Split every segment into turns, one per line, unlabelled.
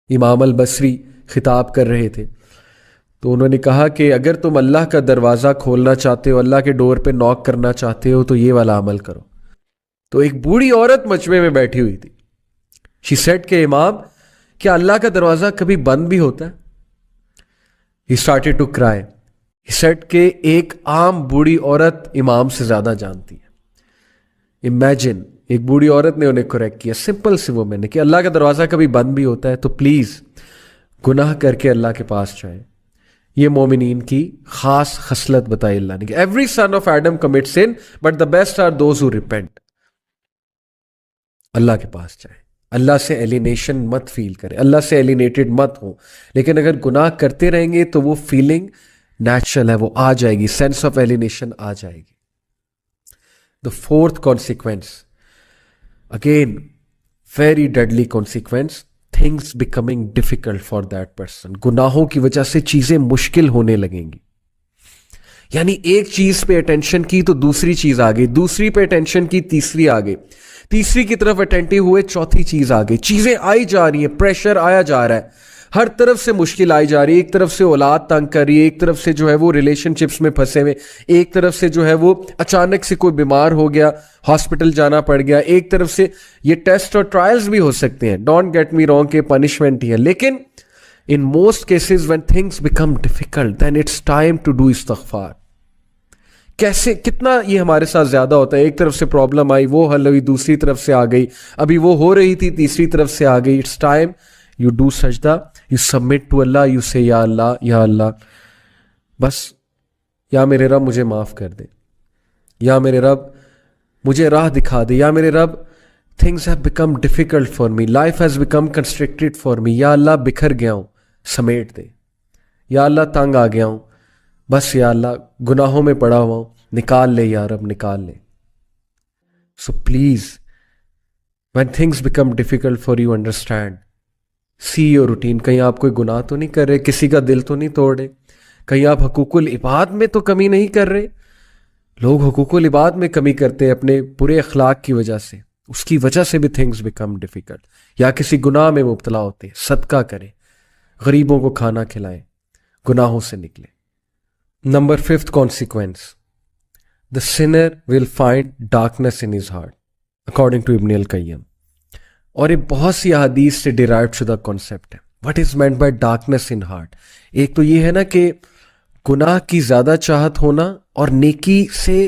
امام البصری خطاب کر رہے تھے تو انہوں نے کہا کہ اگر تم اللہ کا دروازہ کھولنا چاہتے ہو، اللہ کے ڈور پہ نوک کرنا چاہتے ہو تو یہ والا عمل کرو. تو ایک بوڑھی عورت مجمع میں بیٹھی ہوئی تھی. شی سیڈ کہ امام، کیا اللہ کا دروازہ کبھی بند بھی ہوتا ہے؟ He started to cry. He said کہ ایک عام بوڑھی عورت امام سے زیادہ جانتی ہے. امیجن، ایک بوڑھی عورت نے انہیں کریکٹ کیا، سمپل سی وہ میں نے کہ اللہ کا دروازہ کبھی بند بھی ہوتا ہے تو پلیز گناہ کر کے اللہ کے پاس جائیں. یہ مومنین کی خاص خصلت بتائی اللہ نے کہ every son of Adam commit sin but the best are those who repent. اللہ کے پاس جائیں، اللہ سے ایلینیشن مت فیل کریں، اللہ سے ایلینیٹڈ مت ہوں. لیکن اگر گناہ کرتے رہیں گے تو وہ فیلنگ نیچرل ہے، وہ آ جائے گی، سینس آف ایلینیشن آ جائے گی. The fourth consequence, again very deadly consequence, things becoming difficult for that person. گناہوں کی وجہ سے چیزیں مشکل ہونے لگیں گی. یعنی ایک چیز پہ اٹینشن کی تو دوسری چیز آ گئی، دوسری پہ اٹینشن کی تیسری آ گئی، تیسری کی طرف اٹینٹیو ہوئے چوتھی چیز آ گئی. چیزیں آئی جا رہی ہیں، پریشر آیا جا رہا ہے، ہر طرف سے مشکل آئی جا رہی ہے. ایک طرف سے اولاد تنگ کر رہی ہے، ایک طرف سے جو ہے وہ ریلیشن شپس میں پھنسے ہوئے، ایک طرف سے جو ہے وہ اچانک سے کوئی بیمار ہو گیا، ہاسپٹل جانا پڑ گیا، ایک طرف سے یہ ٹیسٹ اور ٹرائلز بھی ہو سکتے ہیں، ڈونٹ گیٹ می رانگ کہ پنشمنٹ ہی ہے. لیکن in most cases when things become difficult then it's time to do istighfar. کیسے کتنا یہ ہمارے ساتھ زیادہ ہوتا ہے، ایک طرف سے پرابلم آئی وہ حل ہوئی، دوسری طرف سے آ گئی، ابھی وہ ہو رہی تھی تیسری طرف سے آ گئی. It's time you do sajdah, you submit to Allah, you say یا اللہ، یا اللہ بس، یا میرے رب مجھے معاف کر دے، یا میرے رب مجھے راہ دکھا دے، یا میرے رب things have become difficult for me, life has become constructed for me, یا اللہ بکھر گیا ہوں سمیٹ دے، یا اللہ تنگ آ گیا ہوں بس، یا اللہ گناہوں میں پڑا ہوا ہوں نکال لے، یا رب نکال لے. So please when things become difficult for you, understand, see your routine. کہیں آپ کوئی گناہ تو نہیں کر رہے، کسی کا دل تو نہیں توڑ رہے، کہیں آپ حقوق العباد میں تو کمی نہیں کر رہے. لوگ حقوق العباد میں کمی کرتے ہیں اپنے برے اخلاق کی وجہ سے، اس کی وجہ سے بھی things become difficult. یا کسی گناہ میں مبتلا ہوتے ہیں، صدقہ کریں، غریبوں کو کھانا کھلائیں، گناہوں سے نکلیں. Number 5th consequence, the sinner will find darkness in his heart, according to ابن القیم. اور یہ بہت سی احادیث سے ڈیرائیو شدہ کانسیپٹ ہے. What is meant by darkness in heart؟ ایک تو یہ ہے نا کہ گناہ کی زیادہ چاہت ہونا اور نیکی سے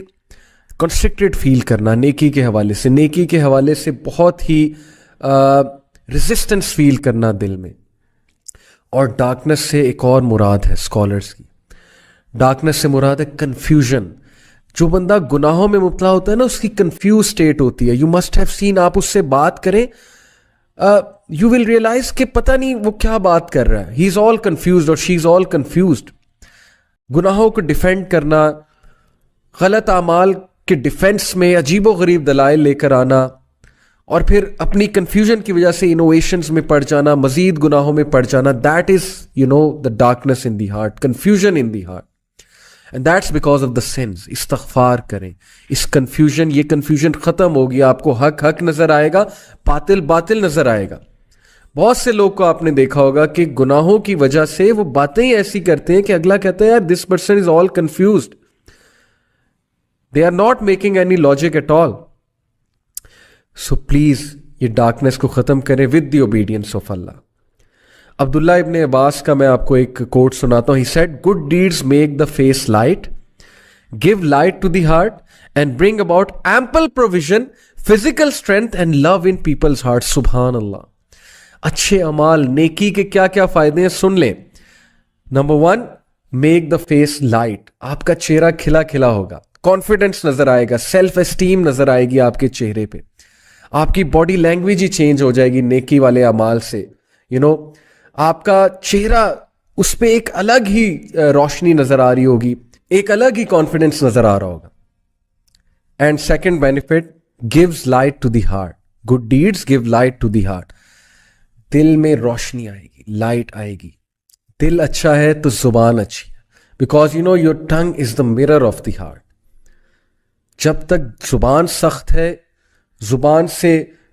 کنسٹرکٹڈ فیل کرنا، نیکی کے حوالے سے، نیکی کے حوالے سے بہت ہی ریزسٹنس فیل کرنا دل میں. اور ڈارکنس سے ایک اور مراد ہے اسکالرس کی، ڈارکنس سے مراد ہے کنفیوژن. جو بندہ گناہوں میں مبتلا ہوتا ہے نا، اس کی کنفیوز اسٹیٹ ہوتی ہے. یو مسٹ ہیو سین، آپ اس سے بات کریں یو ول ریئلائز کہ پتہ نہیں وہ کیا بات کر رہا ہے. ہی از آل کنفیوزڈ اور شی از آل کنفیوزڈ. گناہوں کو ڈیفینڈ کرنا، غلط اعمال کے ڈیفینس میں عجیب و غریب دلائل لے کر آنا، اور پھر اپنی کنفیوژن کی وجہ سے انوویشنز میں پڑ جانا، مزید گناہوں میں پڑ جانا. That is the darkness in the heart, confusion in the heart. And that's because of the sins. استغفار کریں. اس کنفیوژن، یہ کنفیوژن ختم ہوگی، آپ کو حق حق نظر آئے گا، باطل باطل نظر آئے گا. بہت سے لوگ کو آپ نے دیکھا ہوگا کہ گناہوں کی وجہ سے وہ باتیں ایسی کرتے ہیں کہ اگلا کہتا ہے یار this person is all confused, they are not making any logic at all. So please یہ ڈارکنس کو ختم کریں with the obedience of Allah. Abdullah ibn Abbas کا میں آپ کو ایک کوٹ سناتا ہوں. He said good deeds make the face light, give light to the heart and bring about ample provision, physical strength and love in people's heart. سبحان اللہ. اچھے اعمال، نیکی کے کیا کیا فائدے ہیں سن لیں. Number 1، make the face light. آپ کا چہرہ کھلا کھلا ہوگا، کانفیڈنس نظر آئے گا، سیلف اسٹیم نظر آئے گی آپ کے چہرے پہ. آپ کی باڈی لینگویج ہی چینج ہو جائے گی نیکی والے اعمال سے. آپ کا چہرہ، اس پہ ایک الگ ہی روشنی نظر آ رہی ہوگی، ایک الگ ہی کانفیڈنس نظر آ رہا ہوگا. And second benefit, gives light to the heart. Good deeds give light to the heart. دل میں روشنی آئے گی، لائٹ آئے گی. دل اچھا ہے تو زبان اچھی ہے، because your tongue is the mirror of the heart. جب تک زبان سخت ہے، زبان سے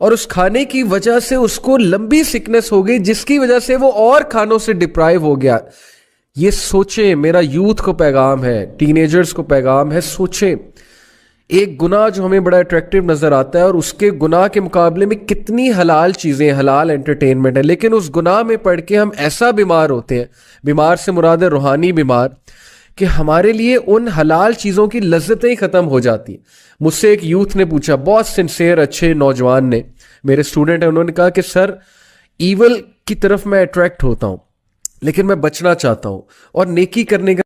اور اس کھانے کی وجہ سے اس کو لمبی سکنس ہو گئی جس کی وجہ سے وہ اور کھانوں سے ڈپرائیو ہو گیا. یہ سوچیں, میرا یوتھ کو پیغام ہے, ٹین ایجرز کو پیغام ہے, سوچیں ایک گناہ جو ہمیں بڑا اٹریکٹیو نظر آتا ہے اور اس کے گناہ کے مقابلے میں کتنی حلال چیزیں, حلال انٹرٹینمنٹ ہے, لیکن اس گناہ میں پڑھ کے ہم ایسا بیمار ہوتے ہیں, بیمار سے مراد ہے روحانی بیمار, کہ ہمارے لیے ان حلال چیزوں کی لذتیں ختم ہو جاتی ہیں. مجھ سے ایک یوتھ نے پوچھا, بہت سنسیئر اچھے نوجوان نے, میرے اسٹوڈنٹ ہیں, انہوں نے کہا کہ سر ایول کی طرف میں اٹریکٹ ہوتا ہوں لیکن میں بچنا چاہتا ہوں اور نیکی کرنے کا